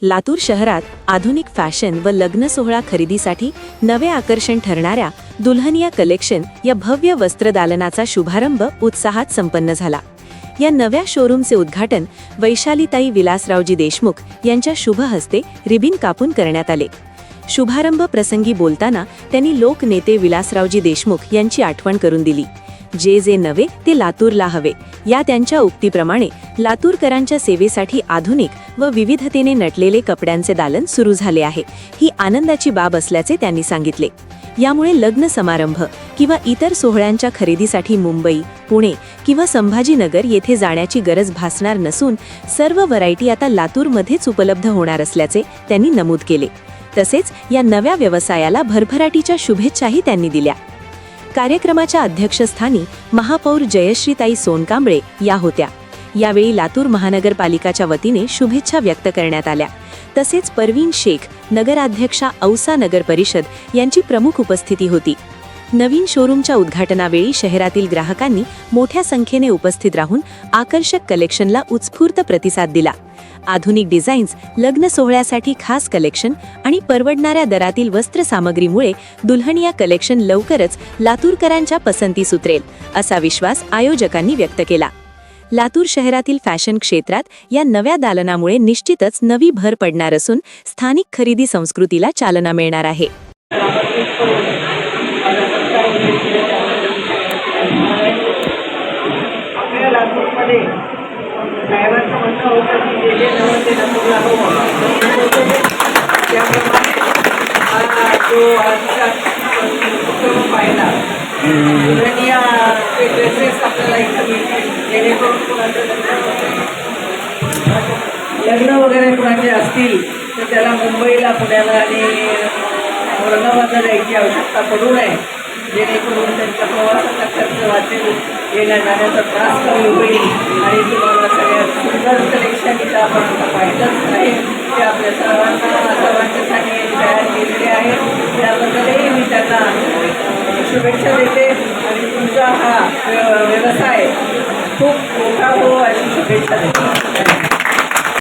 लातूर शहरात आधुनिक फॅशन व लग्न सोहळा खरेदीसाठी नवे आकर्षण ठरणाऱ्या दुल्हनिया कलेक्शन या भव्य वस्त्रदालनाचा शुभारंभ उत्साहात संपन्न झाला। या नव्या शोरूमचे उद्घाटन वैशालीताई विलासरावजी देशमुख यांच्या शुभ हस्ते रिबीन कापून करण्यात आले। शुभारंभ प्रसंगी बोलताना त्यांनी लोकनेते विलासरावजी देशमुख यांची आठवण करून दिली। जे जे नवे ते लातूरला हवे या त्यांच्या उक्तीप्रमाणे लातूरकरांच्या सेवेसाठी आधुनिक व विविधतेने नटलेले कपड्यांचे दालन सुरू झाले आहे। ही आनंदाची बाब असल्याचे त्यांनी सांगितले। यामुळे लग्न समारंभ किंवा इतर सोहळ्यांच्या खरेदीसाठी मुंबई, पुणे किंवा संभाजीनगर येथे जाण्याची गरज भासणार नसून सर्व व्हरायटी आता लातूरमध्येच उपलब्ध होणार असल्याचे त्यांनी नमूद केले। तसेच या नव्या व्यवसायाला भरभराटीच्या शुभेच्छाही त्यांनी दिल्या। कार्यक्रमाच्या अध्यक्षस्थानी महापौर जयश्रीताई सोनकांबळे या होत्या। यावेळी लातूर महानगरपालिकाच्या वतीने शुभेच्छा व्यक्त करण्यात आल्या। तसेच परवीन शेख नगराध्यक्षा औसा नगर परिषद यांची प्रमुख उपस्थिती होती। नवीन शोरूमच्या उद्घाटनावेळी शहरातील ग्राहकांनी मोठ्या संख्येने उपस्थित राहून आकर्षक कलेक्शनला उत्स्फूर्त प्रतिसाद दिला। आधुनिक डिझाईन्स, लग्न सोहळ्यासाठी खास कलेक्शन आणि परवडणाऱ्या दरातील वस्त्र सामग्रीमुळे दुल्हनिया कलेक्शन लवकरच लातूरकरांच्या पसंतीस उतरेल असा विश्वास आयोजकांनी व्यक्त केला। लातूर शहरातील फॅशन क्षेत्रात या नव्या दालनामुळे निश्चितच नवी भर पडणार असून स्थानिक खरेदी संस्कृतीला चालना मिळणार आहे। ड्रायव्हरचं म्हणणं होतं की जे जे नवं ते लातूरला हवं त्याप्रमाणे हा जो आजचा उपक्रम पाहिला दुल्हनिया ते ड्रेसेस आपल्याला इथं मिळतील जेणेकरून कुणाचं लग्न वगैरे कुणाचे असतील तर त्याला मुंबईला, पुण्याला आणि औरंगाबादला जायची आवश्यकता पडू नये, जेणेकरून त्यांचा प्रवासाचा खर्च वाचेल, येण्या जाण्याचा त्रास कमी होईल आणि तुम्हाला सगळ्यात सुंदर कलेक्शन इथं आपण आता पाहिलंच आहे ते आपल्या सर्वांच्यासाठी तयार केलेले आहे। त्याबद्दलही मी त्यांना शुभेच्छा देते आणि तुमचा हा व्यवसाय खूप मोठा हो अशी शुभेच्छा देते।